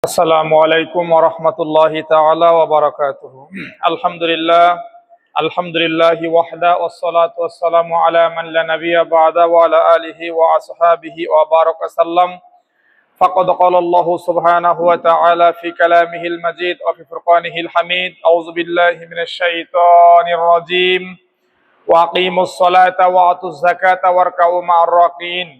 আসসালামু আলাইকুম ওয়া রাহমাতুল্লাহি তাআলা ওয়া বারাকাতুহু। আলহামদুলিল্লাহি ওয়াহদা ওয়াস সালাতু ওয়াস সালামু আলা মান লা নাবিয়্যা বা'দা ওয়া আলা আলিহি ওয়া আসহাবিহি ওয়া বারাকা সাল্লাম। ফাকাদ ক্বালা আল্লাহু সুবহানাহু ওয়া তাআলা ফি কালামিহিল মাজিদ ওয়া ফি ফুরকানিহিল হামিদ। আউযু বিল্লাহি মিনাশ শাইতানির রাজীম। ওয়া আকিমুস সালাতা ওয়া আতুজ যাকাতা ওয়ারকাউ মা'আর রাকিন।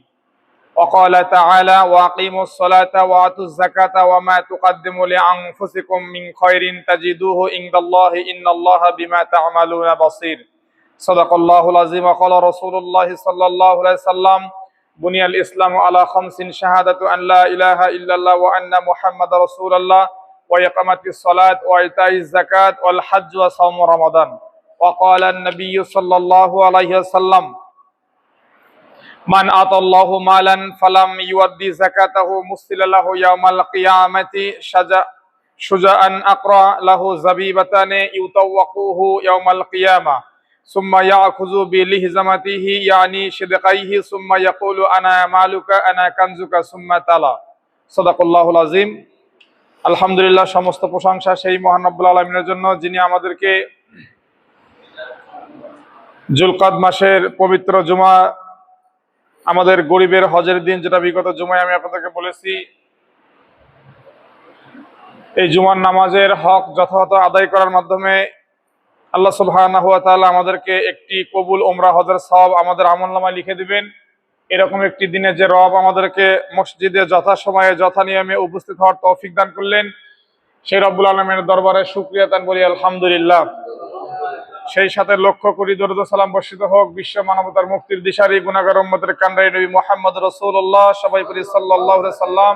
وقال تعالى وأقيموا الصلاة وآتوا الزكاة وما تقدموا لأنفسكم من خير تجدوه عند الله إن الله بما تعملون بصير صدق الله العظيم وقال رسول الله صلى الله عليه وسلم بني الإسلام على خمس شهادة أن لا إله إلا الله وأن محمد رسول الله وإقامة الصلاة وإيتاء الزكاة والحج وصوم رمضان وقال النبي صلى الله عليه وسلم মান আতাল্লাহু মালান ফালাম ইউদ্দি যাকাতাহু মুসিলা লাহু ইয়াউমাল কিয়ামাতি শুজাআন আকরা লাহু যাবিবাতানি ইউতাওয়াকুহু ইয়াউমাল কিয়ামা সুম্মা ইয়াখুযু বিলিহজামাতিহি ইয়ানি শিদকাইহি সুম্মা ইয়াকুলু আনা মালুকা আনা কানজুকা সুম্মা তালা। সাদাকাল্লাহুল আযীম। আলহামদুলিল্লাহ, সমস্ত প্রশংসা সেই মহান রব্বুল আলামিনের জন্য, যিনি আমাদেরকে যুলকাদ মাসের পবিত্র জুমা, আমাদের গরিবের হজের দিন, যেটা বিগত জুমায় আমি আপনাদেরকে বলেছি, এই জুমার নামাজের হক যথাযথ আদায় করার মাধ্যমে আল্লাহ সুবহানাহু ওয়া তাআলা আমাদেরকে একটি কবুল উমরা হজের সওয়াব আমাদের আমলনামায় লিখে দিবেন। এরকম একটি দিনে যে রব আমাদেরকে মসজিদে যথাসময়ে যথা নিয়মে উপস্থিত হওয়ার তৌফিক দান করলেন, সেই রব্বুল আলামিনের দরবারে শুকরিয়া দান বলি আলহামদুলিল্লাহ। সেই সাথে লক্ষ কোটি দরুদ ও সালাম বর্ষিত হোক বিশ্ব মানবতার মুক্তির দিশারি গুনাহগার উম্মতের কান্ডারি নবী মুহাম্মদ রাসূলুল্লাহ সবাই পড়ি সাল্লাল্লাহু আলাইহি সাল্লাম।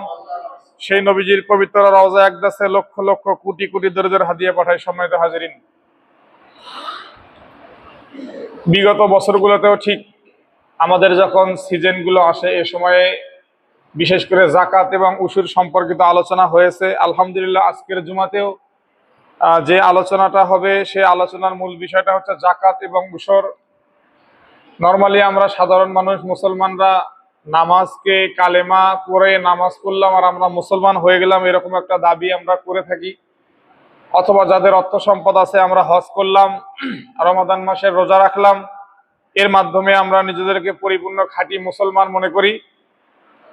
সেই নবীজির পবিত্র রওজা আকদাসে লক্ষ লক্ষ কোটি কোটি দরুদের হাদিয়া পাঠায়। সম্মানিত হাজিরিন, বিগত বছরগুলোতেও ঠিক আমাদের যখন সিজনগুলো আসে, এ সময়ে বিশেষ করে যাকাত এবং উশুর সম্পর্কিত আলোচনা হয়েছে। আলহামদুলিল্লাহ, আজকের জুমাতেও যে আলোচনাটা হবে, সেই আলোচনার মূল বিষয়টা হচ্ছে যাকাত এবং উশর। নরমালি আমরা সাধারণ মানুষ মুসলমানরা নামাজকে কালেমা পড়ে নামাজ পড়লাম আর আমরা মুসলমান হয়ে গেলাম, এরকম একটা দাবি আমরা করে থাকি। অথবা যাদের অর্থ সম্পদ আছে, আমরা হজ করলাম, রমাদান মাসের রোজা রাখলাম, এর মাধ্যমে আমরা নিজেদেরকে পরিপূর্ণ খাঁটি মুসলমান মনে করি।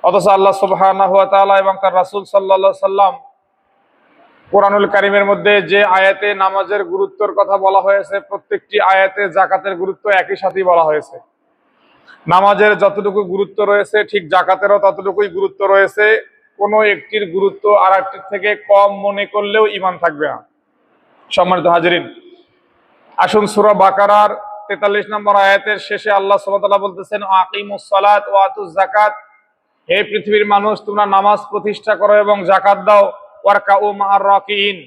অথচ আল্লাহ সুবহানাহু ওয়া তাআলা এবং তার রাসূল সাল্লাল্লাহু আলাইহি সাল্লাম কোরআনুল কারীমের মধ্যে যে আয়াতে নামাজের গুরুত্বের কথা বলা হয়েছে, প্রত্যেকটি আয়াতে যাকাতের গুরুত্ব একই সাথেই বলা হয়েছে। নামাজের যতটুকু গুরুত্ব রয়েছে, ঠিক যাকাতেরও ততটুকুই গুরুত্ব রয়েছে। কোনো একটির গুরুত্ব আর একটির থেকে কম মনে করলেও ঈমান থাকবে না। সম্মানিত হাজিরিন, আসুন সূরা বাকারার 43 নম্বর আয়াতের শেষে আল্লাহ সুবহানাহু ওয়া তাআলা বলতেছেন, আকিমুস সালাত ওয়া আতুজ যাকাত, হে পৃথিবীর মানুষ, তোমরা নামাজ প্রতিষ্ঠা করো এবং যাকাত দাও, ওয়ারকাউ মা'আর রাকিইন,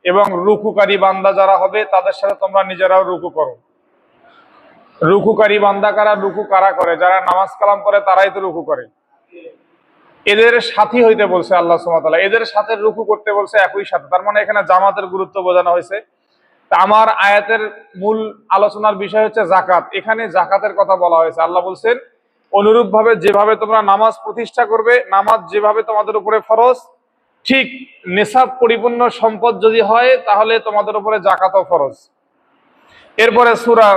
এবং রুকুকারী বান্দা যারা হবে তাদের সাথে তোমরা নিজেরাও রুকু করো। রুকুকারী বান্দা কারা? রুকু কারা করে? যারা নামাজ কালাম করে তারাই তো রুকু করে। এদের সাথী হইতে বলছে আল্লাহ সুবহানাহু ওয়া তাআলা, এদের সাথে রুকু করতে বলছে একই সাথে। তার মানে এখানে জামাতের গুরুত্ব বোঝানো হয়েছে। তা আমার আয়াতের মূল আলোচনার বিষয় হচ্ছে যাকাত। এখানে যাকাতের কথা বলা হয়েছে। আল্লাহ বলছেন, অনুরূপভাবে যেভাবে তোমরা নামাজ প্রতিষ্ঠা করবে, নামাজ যেভাবে তোমাদের উপরে ফরজ, ঠিক নিসাব পরিপূর্ণ সম্পদ যদি হয় তাহলে তোমাদের উপরে যাকাতও ফরজ। এরপরে সূরা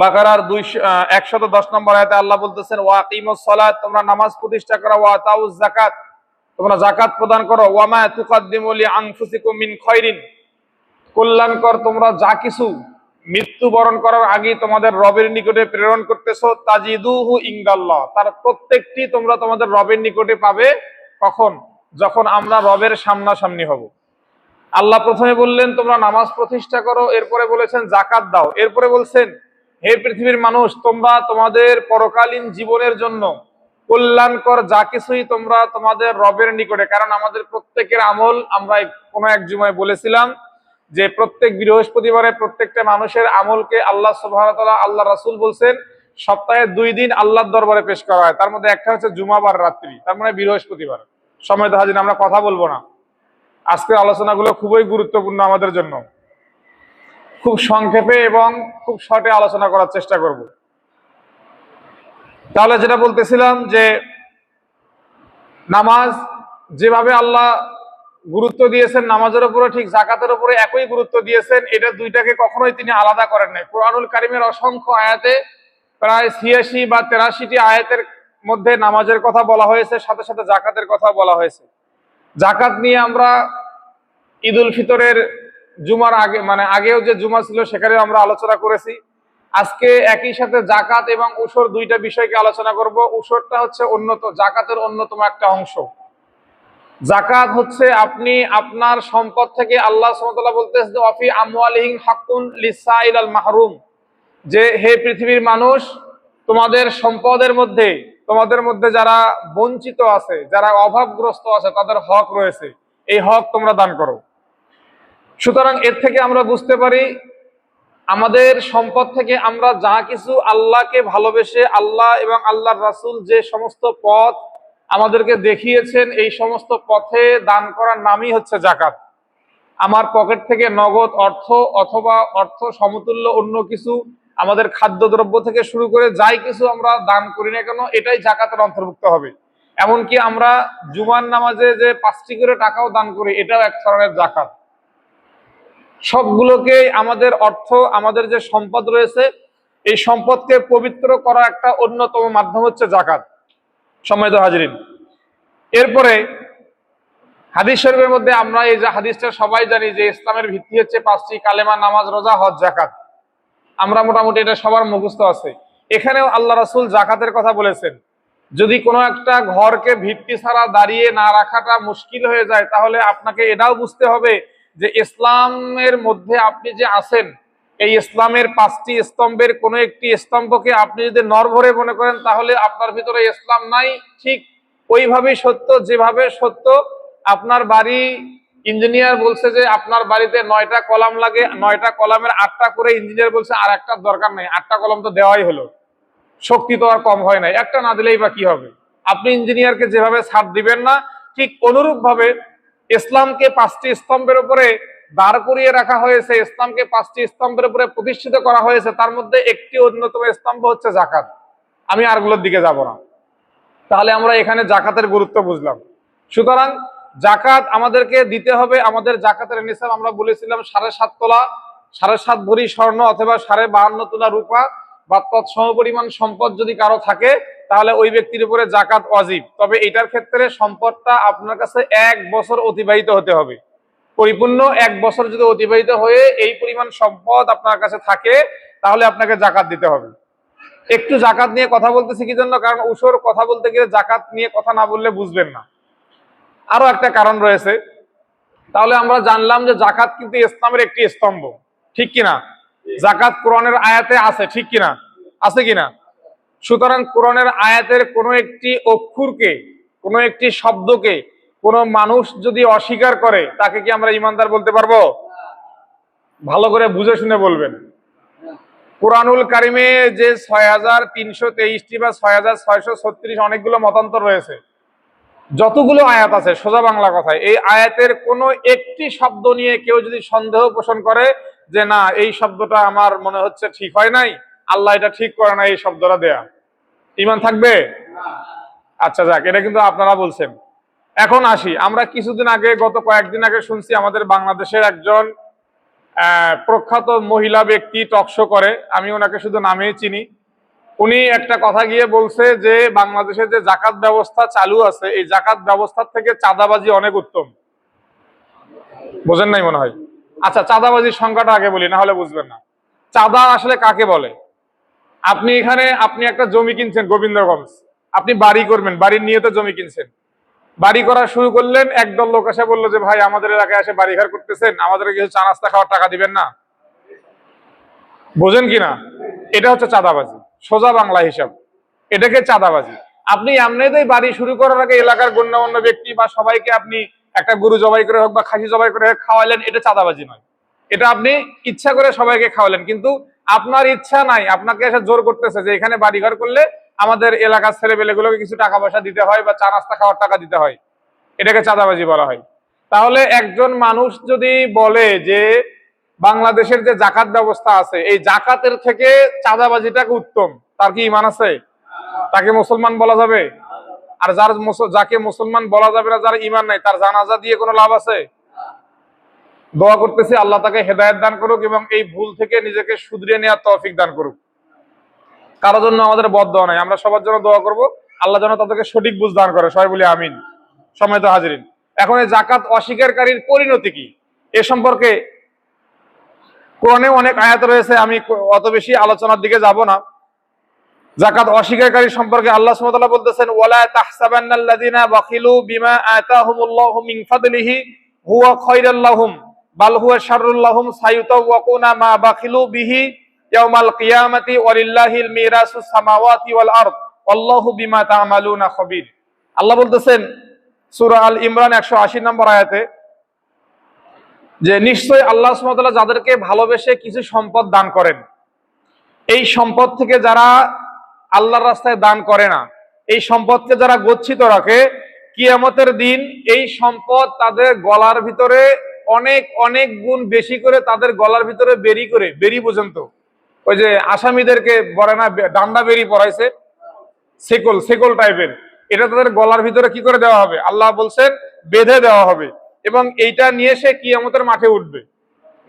বাকারার 110 নম্বর আয়াতে আল্লাহ বলতেছেন, ওয়াকিমুস সালাত, তোমরা নামাজ প্রতিষ্ঠা করো, ওয়া আতাউজ যাকাত, তোমরা যাকাত প্রদান করো, ওয়া মা তুকাদ্দিমু লিআনফুসিকুম মিন খায়রিন, কল্যাণকর তোমরা যা কিছু মৃত্যুবরণ করার আগে তোমাদের রবের নিকটে প্রেরণ করতেছো, তাজিদুহু ইনদাল্লাহ, তার প্রত্যেকটি তোমরা তোমাদের রবের নিকটে পাবে। কখন? যখন আমরা রবের সামনাসামনি হব। আল্লাহ প্রথমে বললেন তোমরা নামাজ প্রতিষ্ঠা করো, এরপরে বলেছেন যাকাত দাও, এরপরে বলছেন, হে পৃথিবীর মানুষ, তোমরা তোমাদের পরকালীন জীবনের জন্য কল্যাণকর যা কিছুই তোমরা তোমাদের রবের নিকটে, কারণ আমাদের প্রত্যেকের আমল, আমরা কোনো এক জুমায় বলেছিলাম যে প্রত্যেক বৃহস্পতিবারে প্রত্যেকটা মানুষের আমলকে আল্লাহ সুবহানাহু ওয়া তাআলা, আল্লাহ রাসূল বলছেন সপ্তাহে 2 দিন আল্লাহর দরবারে পেশ করা হয়। তার মধ্যে একটা হচ্ছে জুমাবার রাত্রি, তার মানে বৃহস্পতিবার। সম্মানিত হাজির, আমরা কথা বলবো না, আজকের আলোচনাগুলো খুবই গুরুত্বপূর্ণ আমাদের জন্য। খুব সংক্ষেপে এবং খুব শর্টে আলোচনা করার চেষ্টা করব। তাহলে যেটা বলতেছিলাম যে নামাজ যেভাবে আল্লাহ গুরুত্ব দিয়েছেন নামাজের উপরে, ঠিক জাকাতের উপরে একই গুরুত্ব দিয়েছেন। এটা দুইটাকে কখনোই তিনি আলাদা করেন নাই। কুরআনুল কারীমের অসংখ্য আয়াতে, প্রায় ৮৬ বা ৮৩টি আয়াতের মধ্যে নামাজের কথা বলা হয়েছে, সাথে সাথে জাকাতের কথা বলা হয়েছে। জাকাত নিয়ে আমরা ঈদ উল ফিতরের জুমার আগে, মানে আগেও যে জুমা ছিল সেখানেও আমরা আলোচনা করেছি। আজকে একই সাথে জাকাত এবং উসর দুইটা বিষয়কে আলোচনা করব। উসরটা হচ্ছে জাকাতের অন্যতম একটা অংশ। জাকাত হচ্ছে আপনি আপনার সম্পদ থেকে, আল্লাহ সুবহানাহু ওয়া তাআলা বলতেছে ওয়াফি আমওয়ালিহিম হাক্কুন লিসাইল আল মাহরুম, যে হে পৃথিবীর মানুষ, তোমাদের সম্পদের মধ্যে, তোমাদের মধ্যে যারা বঞ্চিত আছে, যারা অভাবগ্রস্ত আছে, তাদের হক রয়েছে, এই হক তোমরা দান করো। সুতরাং এর থেকে আমরা বুঝতে পারি আমাদের সম্পদ থেকে আমরা যা কিছু আল্লাহকে ভালোবেসে, আল্লাহ এবং আল্লাহর রাসূল যে সমস্ত পথ আমাদেরকে দেখিয়েছেন, এই সমস্ত পথে দান করার নামই হচ্ছে জাকাত। আমার পকেট থেকে নগদ অর্থ অথবা অর্থ সমতুল্য অন্য কিছু, আমাদের খাদ্যদ্রব্য থেকে শুরু করে যাই কিছু আমরা দান করি না কেন, এটাই জাকাতের অন্তর্ভুক্ত হবে। এমনকি আমরা জুমার নামাজে যে 5টি করে টাকাও দান করি, এটাও এক ধরনের জাকাত। সবগুলোকে আমাদের অর্থ, আমাদের যে সম্পদ রয়েছে, এই সম্পদকে পবিত্র করার একটা অন্যতম মাধ্যম হচ্ছে জাকাত। সম্মানিত হাজিরিন, এরপরে হাদিস শরীফের মধ্যে আমরা এই যে হাদিসটা সবাই জানি যে ইসলামের ভিত্তি হচ্ছে 5টি, কালেমা, নামাজ, রোজা, হজ, জাকাত। আমরা মোটামুটি এটা সবার মুখস্থ আছে। এখানেও আল্লাহ রাসূল জাকাতের কথা বলেছেন। যদি কোনো একটা ঘরকে ভিত্তি ছাড়া দাঁড়িয়ে না রাখাটা মুশকিল হয়ে যায়, তাহলে আপনাকে এটাও বুঝতে হবে যে ইসলামের মধ্যে আপনি যে আছেন, এই ইসলামের 5টি স্তম্ভের কোনো একটি স্তম্ভকে আপনি যদি নড়বড়ে মনে করেন, তাহলে আপনার ভিতরে ইসলাম নাই। ঠিক ওইভাবেই সত্য, যেভাবে সত্য আপনার বাড়ি, ইঞ্জিনিয়ার বলছে যে আপনার বাড়িতে 9টা কলাম লাগে, 9টা কলামের 8টা করে, ইঞ্জিনিয়ার বলছে আর একটার দরকার নেই, 8টা কলম তো দেওয়াই হলো, শক্তি তো আর কম হয় নাই, একটা না দিলেই বা কি হবে। আপনি ইঞ্জিনিয়ারকে যেভাবে ছাড় দিবেন না, ঠিক অনুরূপ ভাবে ইসলামকে 5টি স্তম্ভের উপরে দাঁড় করিয়ে রাখা হয়েছে, ইসলামকে 5টি স্তম্ভের উপরে প্রতিষ্ঠিত করা হয়েছে। তার মধ্যে একটি অন্যতম স্তম্ভ হচ্ছে জাকাত। আমি আরগুলোর দিকে যাব না। তাহলে আমরা এখানে জাকাতের গুরুত্ব বুঝলাম। সুতরাং জাকাত আমাদেরকে দিতে হবে। আমাদের জাকাতের নিসাব আমরা বলেছিলাম 7.5 তোলা, 7.5 ভরি স্বর্ণ অথবা 52.5 তোলা রূপা বা তৎসম পরিমাণ সম্পদ যদি কারো থাকে, তাহলে ওই ব্যক্তির উপরে জাকাত ওয়াজিব। তবে এটার ক্ষেত্রে সম্পদটা আপনার কাছে 1 বছর অতিবাহিত হতে হবে। পরিপূর্ণ 1 বছর যদি অতিবাহিত হয়ে এই পরিমাণ সম্পদ আপনার কাছে থাকে, তাহলে আপনাকে জাকাত দিতে হবে। একটু জাকাত নিয়ে কথা বলতেছি কি জন্য? কারণ উসুর কথা বলতে গেলে জাকাত নিয়ে কথা না বললে বুঝবেন না। আরো একটা কারণ রয়েছে। তাহলে আমরা জানলাম যে জাকাত কিন্তু ইসলামের একটি স্তম্ভ, ঠিক কিনা? জাকাত কোরআনের আয়াতে আছে, ঠিক কিনা? আছে কিনা? সুতরাং কোরআনের আয়াতের কোনো একটি অক্ষরকে, কোনো একটি শব্দকে কোনো মানুষ যদি অস্বীকার করে, তাকে কি আমরা ইমানদার বলতে পারবো? ভালো করে বুঝে শুনে বলবেন। কোরআনুল কারিমে যে 6323টি বা 6636 অনেকগুলো মতান্তর রয়েছে, যতগুলো আয়াত আছে, সোজা বাংলা কথায় এই আয়াতের কোনো একটি শব্দ নিয়ে কেউ যদি সন্দেহ পোষণ করে যে না, এই শব্দটা আমার মনে হচ্ছে ঠিক হয় নাই, আল্লাহ এটা ঠিক করে না, এই শব্দটা দেয়া, ঈমান থাকবে? আচ্ছা যাক, এটা কিন্তু আপনারা বলছেন। এখন আসি, আমরা কিছুদিন আগে, গত কয়েকদিন আগে শুনছি আমাদের বাংলাদেশের একজন প্রখ্যাত মহিলা ব্যক্তি টকশো করে, আমি ওনাকে শুধু নামেই চিনি। উনি একটা কথা গিয়ে বলছে যে বাংলাদেশে যে জাকাত ব্যবস্থা চালু আছে, এই জাকাত ব্যবস্থার থেকে চাঁদাবাজি অনেক উত্তম। বোঝেন নাই মনে হয়। আচ্ছা, চাঁদাবাজির সংখ্যাটা আগে বলি, না হলে বুঝবেন না। চাঁদা আসলে কাকে বলে? আপনি একটা জমি কিনছেন গোবিন্দগঞ্জ, আপনি বাড়ি করবেন, বাড়ির নিয়তে জমি কিনছেন, বাড়ি করা শুরু করলেন, একদল লোক এসে বললো যে ভাই আমাদের এলাকায় এসে বাড়ি ঘর করতেছেন, আমাদেরকে কিছু চা নাস্তা খাওয়ার টাকা দিবেন না। বোঝেন কিনা? এটা হচ্ছে চাঁদাবাজি, সোজা বাংলা হিসাব, এটাকে চাঁদাবাজি। আপনি এমনিতেই বাড়ি শুরু করার আগে এলাকার গণ্যমান্য ব্যক্তি বা সবাইকে আপনি একটা গরু জবাই করে হোক বা খাসি জবাই করে খাওয়ালেন, এটা চাঁদাবাজি নয়। এটা আপনি ইচ্ছা করে সবাইকে খাওয়ালেন, কিন্তু আপনার ইচ্ছা নাই, আপনাকে এসে জোর করতেছে যে এখানে বাড়িঘর করলে আমাদের এলাকার ছেলেপেলেগুলোকে কিছু টাকা পয়সা দিতে হয় বা চা নাস্তা খাওয়ার টাকা দিতে হয়, এটাকে চাঁদাবাজি বলা হয়। তাহলে একজন মানুষ যদি বলে যে বাংলাদেশের যে জাকাত ব্যবস্থা আছে, এই জাকাতের থেকে চাঁদাবাজিটাকে উত্তম, তার কি ঈমান আছে? তাকে মুসলমান বলা যাবে? আর যাকে মুসলমান বলা যাবে না, যার ঈমান নাই, তার জানাজা দিয়ে কোনো লাভ আছে? দোয়া করতেছি আল্লাহ তাকে হেদায়েত দান করুক এবং এই ভুল থেকে নিজেকে শুধরিয়ে নেওয়ার তৌফিক দান করুক। কারোর জন্য আমাদের বদদোয়া নাই, আমরা সবার জন্য দোয়া করব আল্লাহ যেন তাদেরকে সঠিক বুঝ দান করে। সবাই বলি আমিন। সম্মানিত হাজিরিন, এখন এই জাকাত অস্বীকারীর পরিণতি কি এ সম্পর্কে কোরআনে অনেক আয়াত রয়েছে, আমি অত বেশি আলোচনার দিকে যাব না। জাকাত অস্বীকারী সম্পর্কে আল্লাহ সুবহানাহু ওয়া তাআলা বলতেছেন, ওয়ালা তাহসাবান্নাল্লাযিনা বাখিলু বিমা আতাহুমুল্লাহু মিন ফাদলিহি হুয়া খায়রাল লাহুম বাল হুয়া শাররুল লাহুম সায়ুতাওয়াকুনা মা বাখিলু বিহি ইয়াউমাল কিয়ামাতি ওয়ালিল্লাহিল মিরাসুস সামাওয়াতি ওয়াল আরদ আল্লাহু বিমা তা'মালুনা খাবীর। আল্লাহ বলতেছেন সূরা আল ইমরান 180 নম্বর আয়াতে যে নিশ্চয়ই আল্লাহ সুবহানাহু ওয়া তাআলা যাদেরকে ভালোবেসে কিছু সম্পদ দান করেন, এই সম্পদ থেকে যারা আল্লাহর রাস্তায় দান করে না, এই সম্পদকে যারা গচ্ছিত রাখে, কিয়ামতের দিন এই সম্পদ তাদের গলার ভিতরে অনেক অনেক গুণ বেশি করে তাদের গলার ভিতরে বেরি পর্যন্ত, ওই যে আসামিদেরকে বলে না ডান্ডা বেরি পড়াইছে, সেকল টাইপের, এটা তাদের গলার ভিতরে কি করে দেওয়া হবে? আল্লাহ বলছেন বেঁধে দেওয়া হবে এবং এইটা নিয়ে সে কিয়ামতের মাঠে উঠবে।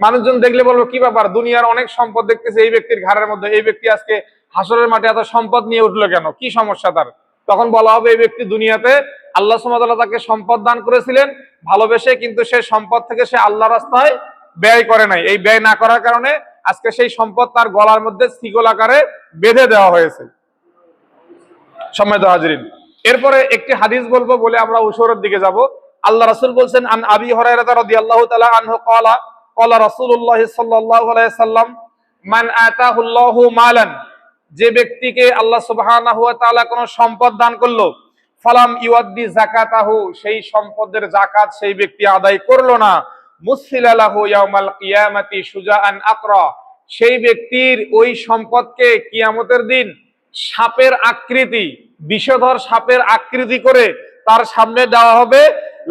মানুষজন দেখলে বলবো কি ব্যাপার, দুনিয়ার অনেক সম্পদ দেখতেছে এই ব্যক্তির ঘাড়ের মধ্যে, এই ব্যক্তি আজকে হাসরের মাঠে এত সম্পদ নিয়ে উঠলো কেন, কি সমস্যা তার? তখন বলা হবে এই ব্যক্তি দুনিয়াতে আল্লাহ সুবহানাহু ওয়া তাআলা তাকে সম্পদ দান করেছিলেন ভালোবেসে, কিন্তু সেই সম্পদ থেকে সে আল্লাহর রাস্তায় ব্যয় করে নাই। এই ব্যয় না করার কারণে আজকে সেই সম্পদ তার গলার মধ্যে শিকল আকারে বেঁধে দেওয়া হয়েছে। সম্মানিত হাজিরিন, এরপরে একটি হাদিস বলবো বলে আমরা উসুরের দিকে যাব। আল্লাহ রাসূল বলছেন, আন আবি হুরায়রা রাদিয়াল্লাহু তাআলা আনহু ক্বালা ক্বালা রাসূলুল্লাহ সাল্লাল্লাহু আলাইহি সাল্লাম মান আতাহুল্লাহু মালান, যে ব্যক্তিকে আল্লাহ সুবহানাহু ওয়া তাআলা কোন সম্পদ দান করলো, ফালাম ইউআদ্দি যাকাতাহু, সেই সম্পদের যাকাত সেই ব্যক্তি আদায় করলো না, মুসিলা লাহু ইয়াউমাল কিয়ামাতি শুজাআন আকরা, সেই ব্যক্তির ওই সম্পদকে কিয়ামতের দিন সাপের আকৃতি, বিষধর সাপের আকৃতি করে তার সামনে দেওয়া হবে।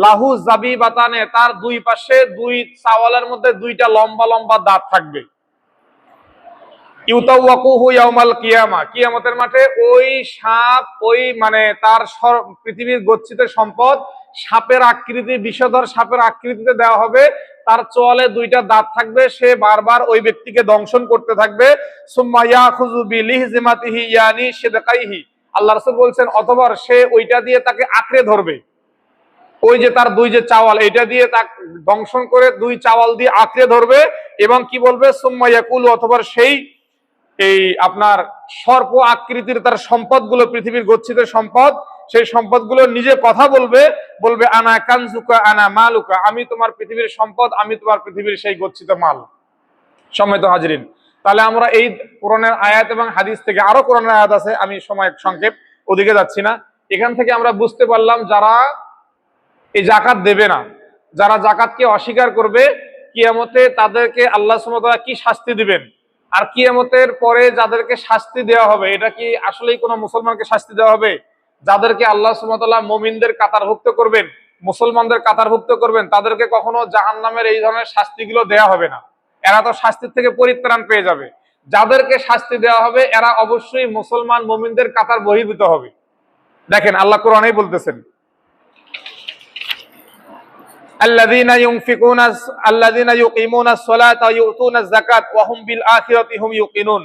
লাহু জাবিবাতানে, তার দুই পাশে দুই চাওয়ালের মধ্যে দুইটা লম্বা লম্বা দাঁত থাকবে। ইউতাওয়াকুহু ইয়াউমাল কিয়ামা, কিয়ামতের মাঠে ওই সাপ, ওই মানে তার পৃথিবীর গচ্ছিত সম্পদ সাপের আকৃতি, বিষধর সাপের আকৃতিতে দেওয়া হবে। তার চোয়ালে দুইটা দাঁত থাকবে, সে বারবার ওই ব্যক্তিকে দংশন করতে থাকবে। সুম্মা ইয়াখুযু বিলিহজিমাতিহি ইয়ানি শিদকাইহি, আল্লাহ রাসূল বলছেন অথবা সে ওইটা দিয়ে তাকে আঁকড়ে ধরবে, ওই যে তার দুই যে চাওয়াল, এটা দিয়ে তাকে দংশন করে দুই চাওয়াল দিয়ে আঁকড়ে ধরবে এবং কি বলবে, সুম্মা ইয়াকুলু, অথবা সেই এই আপনার সর্প আকৃতির তার সম্পদগুলো, পৃথিবীর গচ্ছিত সম্পদ, সেই সম্পদগুলো নিজে কথা বলবে, বলবে আনা কানজুকা আনা মালুকা, আমি তোমার পৃথিবীর সম্পদ, আমি তোমার পৃথিবীর সেই গচ্ছিত মাল। সম্মানিত হাজিরিন, তাহলে আমরা এই কোরআনের আয়াত এবং হাদিস থেকে, আরো কোরআনের আয়াত আছে, আমি সময় সংক্ষেপ ওদিকে যাচ্ছি না, এখান থেকে আমরা বুঝতে পারলাম যারা এই যাকাত দেবে না, যারা যাকাতকে অস্বীকার করবে, কিয়ামতে তাদেরকে আল্লাহ সুবহানাহু ওয়া তাআলা কি শাস্তি দিবেন, আর কিয়ামতের পরে যাদেরকে শাস্তি দেওয়া হবে, এটা কি আসলেই কোনো মুসলমানকে শাস্তি দেওয়া হবে? যাদেরকে আল্লাহ সুবহানাহু ওয়া তাআলা মুমিনদের কাতারভুক্ত করবেন, মুসলমানদের কাতারভুক্ত করবেন, তাদেরকে কখনো জাহান্নামের এই ধরনের শাস্তিগুলো দেওয়া হবে না, এরা তো শাস্তির থেকে পরিত্রাণ পেয়ে যাবে। যাদেরকে শাস্তি দেওয়া হবে এরা অবশ্যই মুসলমান মুমিনদের কাতার বহির্ভূত হবে। দেখেন আল্লাহ কোরআনেই বলতেছেন, আল্লাযীনা ইউকিমুনাস সালাতা ওয়া ইউতুনাজ যাকাত ওয়া হুম বিল আখিরাতি হুম ইউকিনুন,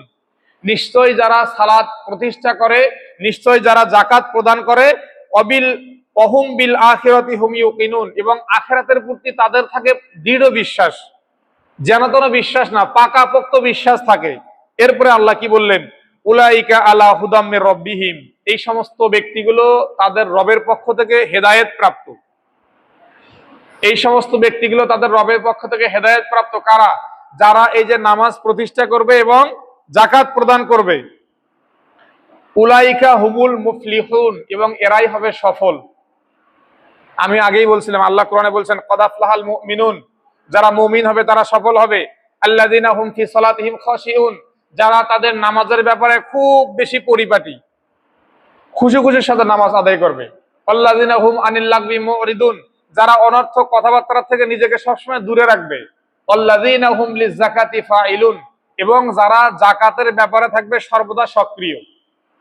নিশ্চয় যারা সালাত প্রতিষ্ঠা করে, নিশ্চয় যারা যাকাত প্রদান করে, ওয়া হুম বিল আখিরাতি হুম ইউকিনুন, এবং আখিরাতের প্রতি তাদের থাকে দৃঢ় বিশ্বাস, যেন তেন বিশ্বাস না, পাকাপোক্ত বিশ্বাস থাকে। এরপরে আল্লাহ কি বললেন, উলাইকা আলা হুদাম মির রাব্বিহিম, এই সমস্ত ব্যক্তিগুলো তাদের রবের পক্ষ থেকে হেদায়েত প্রাপ্ত। এই সমস্ত ব্যক্তিগুলো তাদের রবের পক্ষ থেকে হেদায়েত প্রাপ্ত কারা? যারা এই যে নামাজ প্রতিষ্ঠা করবে এবং যাকাত প্রদান করবে। উলাইকা হুমুল মুফলিহুন, এবং এরাই হবে সফল। আমি আগেই বলছিলাম, আল্লাহ কোরআনে বলছেন কদ আফলাহাল মুমিনুন, যারা মুমিন হবে তারা সফল হবে। আল্লাযীনা হুম ফি সালাতিহিম খাশিউন, যারা তাদের নামাজের ব্যাপারে খুব বেশি পরিপাটি, খুশির সাথে নামাজ আদায় করবে। আল্লাযীনা হুম আনিল লাগবি মুরিদুন, যারা অনর্থক কথাবার্তা থেকে নিজেকে সবসময় দূরে রাখবে। আল্লাযীনা হুম লিযাকাতি ফাইলুন, এবং যারা যাকাতের ব্যাপারে থাকবে সর্বদা সক্রিয়।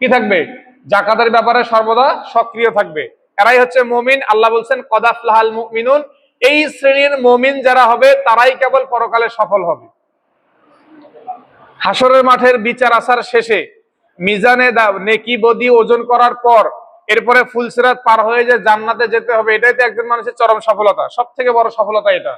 কি থাকবে? জাকাতের ব্যাপারে সর্বদা সক্রিয় থাকবে। এরাই হচ্ছে মুমিন। আল্লাহ বলছেন কদ আফলাহাল মুমিনুন, এই শ্রেণীর মুমিন যারা হবে তারাই কেবল পরকালে সফল হবে। হাসরের মাঠের বিচার আসার শেষে মিজানে নেকি বদি ওজন করার পর এরপরে ফুলসিরাত পার হয়ে যে জান্নাতে যেতে হবে, এটাই তো একজন মানুষের চরম সফলতা, সব থেকে বড় সফলতা এটা।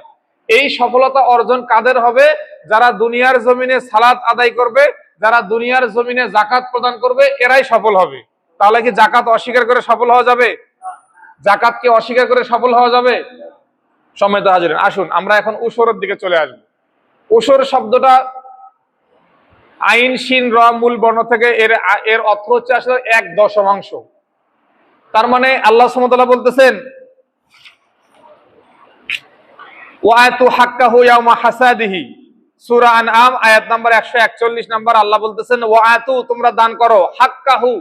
এই সফলতা অর্জন কাদের হবে? যারা দুনিয়ার জমিনে সালাত আদায় করবে, যারা দুনিয়ার জমিনে জাকাত প্রদান করবে, এরাই সফল হবে। তাহলে কি জাকাত অস্বীকার করে সফল হওয়া যাবে? জাকাতকে অস্বীকার করে সফল হওয়া যাবে? সম্মানিত হাজিরিন, আসুন আমরা এখন উসরের দিকে চলে আসবো। উসর শব্দটা আইন শিন র মূল বর্ণ থেকে এর অর্থ হচ্ছে আসলে 1/10। তার মানে আল্লাহ সুবহানাহু ওয়া তাআলা বলতেছেন ওয়াতু হাক্কাহু ইয়াউমা হাসাদিহি, সূরা আনআম আয়াত নাম্বার 141 নাম্বার। আল্লাহ বলতেছেন ওয়াতু, তোমরা দান করো, হাক্কাহু,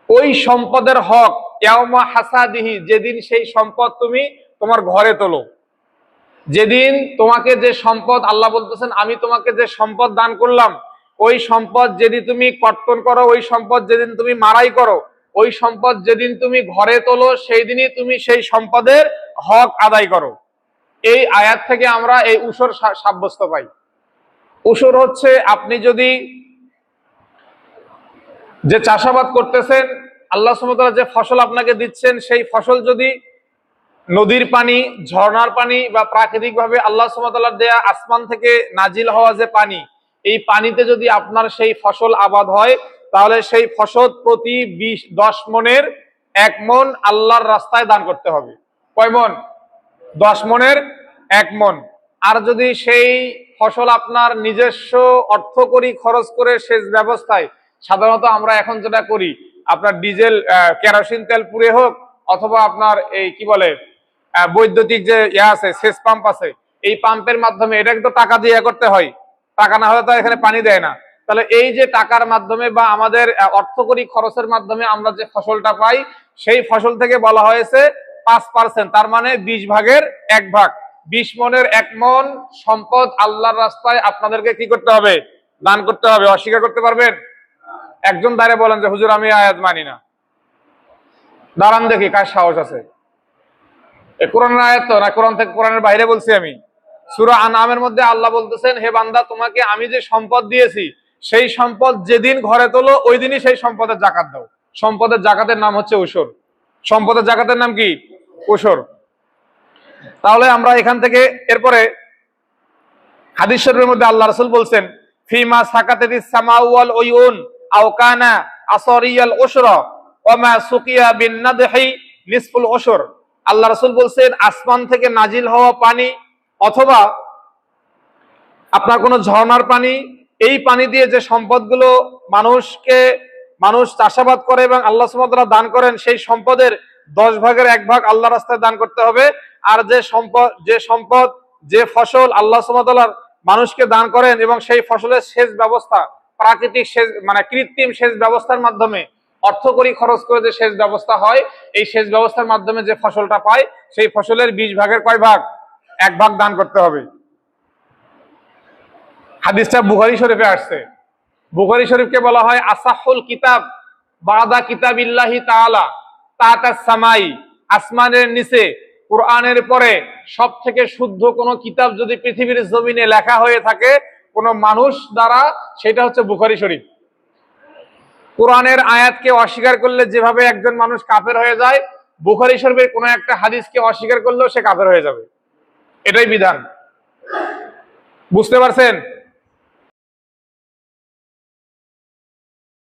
ওই সম্পদের হক, ইয়াউমা হাসাদিহি, যেদিন সেই সম্পদ তুমি তোমার ঘরে তোলো। যেদিন তোমাকে যে সম্পদ, আল্লাহ বলতেছেন আমি তোমাকে যে সম্পদ দান করলাম, ওই সম্পদ যেদিন তুমি কর্তন করো, ওই সম্পদ যেদিন তুমি মারাই করো, ওই সম্পদ যেদিন তুমি ঘরে তোলো, সেই দিনই তুমি সেই সম্পদের হক আদায় করো। এই আয়াত থেকে আমরা এই উসর সাব্যস্ত পাই। উসর হচ্ছে আপনি যদি যে চাষাবাদ করতেছেন, আল্লাহ সুবহানাহু ওয়া তাআলা যে ফসল আপনাকে দিচ্ছেন, সেই ফসল যদি নদীর পানি, ঝর্ণার পানি বা প্রাকৃতিকভাবে আল্লাহ সুবহানাহু ওয়া তাআলার দেয়া আসমান থেকে নাজিল হওয়া যে পানি, এই পানিতে যদি আপনার সেই ফসল আবাদ হয়, তাহলে সেই ফসল প্রতি 10 মনের 1 মন আল্লাহর রাস্তায় দান করতে হবে। কয় মন? 10 মনের 1 মন। আর যদি সেই ফসল আপনার নিজস্ব অর্থকরী খরচ করে সেচ ব্যবস্থায়, সাধারণত আমরা এখন যেটা করি, আপনার ডিজেল কেরোসিন তেল পুড়ে হোক, অথবা আপনার এই কি বলে বৈদ্যুতিক যে আছে সেচ পাম্প আছে, এই পাম্পের মাধ্যমে, এটাকে তো টাকা দিয়ে করতে হয়, টাকা না হলে তো এখানে পানি দেয় না। তাহলে এই যে টাকার মাধ্যমে বা আমাদের অর্থকরী খরচের মাধ্যমে আমরা যে ফসলটা পাই, সেই ফসল থেকে বলা হয়েছে 5%, তার মানে 20 ভাগের 1 ভাগ, 20 মনের 1 মন সম্পদ আল্লাহর রাস্তায় আপনাদেরকে কি করতে হবে? দান করতে হবে। অস্বীকার করতে পারবেন? একজন দাঁড়িয়ে বলেন যে হুজুর আমি আয়াত মানি না। দাঁড়ান দেখি কার সাহস আছে। এই কোরআনের আয়াত তো না, কোরআন থেকে, কোরআনের বাইরে বলছি আমি। সূরা আনআমের মধ্যে আল্লাহ বলতেছেন হে বান্দা, তোমাকে আমি যে সম্পদ দিয়েছি, সেই সম্পদ যেদিন ঘরে তোলো, ওই দিনই সেই সম্পদের জাকাত দাও। সম্পদের জাকাতের নাম হচ্ছে উসর। সম্পদের জাকাতের নাম কি? উসর। তাহলে আমরা এখান থেকে এরপরে হাদিস শরীফের মধ্যে আল্লাহ রাসূল বলছেন ফিমা সাকাতাতিস সামাউ ওয়াল উয়ুন আও কানা আসরিয়াল উশরা ওয়া মা সুকিয়া বিন নাদহি নিসফুল উশর। আল্লাহ রাসূল বলছেন আসমান থেকে নাজিল হওয়া পানি অথবা আপনার কোনো ঝর্ণার পানি, এই পানি দিয়ে যে সম্পদগুলো মানুষ চাষাবাদ করে এবং আল্লাহ সুবহানাহু ওয়া তাআলা দান করেন, সেই সম্পদের 10 ভাগের 1 ভাগ আল্লাহর রাস্তায় দান করতে হবে। আর যে ফসল আল্লাহ সুবহানাহু ওয়া তাআলা মানুষকে দান করেন এবং সেই ফসলের সেচ ব্যবস্থা, প্রাকৃতিক সেচ মানে কৃত্রিম সেচ ব্যবস্থার মাধ্যমে, অর্থকরী খরচ করে যে সেচ ব্যবস্থা হয়, এই সেচ ব্যবস্থার মাধ্যমে যে ফসলটা পায়, সেই ফসলের 20 ভাগের কয় ভাগ? 1 ভাগ দান করতে হবে। হাদিসটা বুখারী শরীফে আসছে। বুখারী শরীফকে বলা হয় আসাহুল কিতাব বাদা কিতাবিল্লাহি তাআলা তাতাস সামাই। আসমানের নিচে কোরআনের পরে সব থেকে শুদ্ধ কোন কিতাব যদি পৃথিবীর জমিনে লেখা হয়ে থাকে কোন মানুষ দ্বারা, সেটা হচ্ছে বুখারী শরীফ। কোরআনের আয়াতকে অস্বীকার করলে যেভাবে একজন মানুষ কাফের হয়ে যায়, বুখারী শরীফের কোন একটা হাদিসকে অস্বীকার করলেও সে কাফের হয়ে যাবে। এটাই বিধান। বুঝতে পারছেন?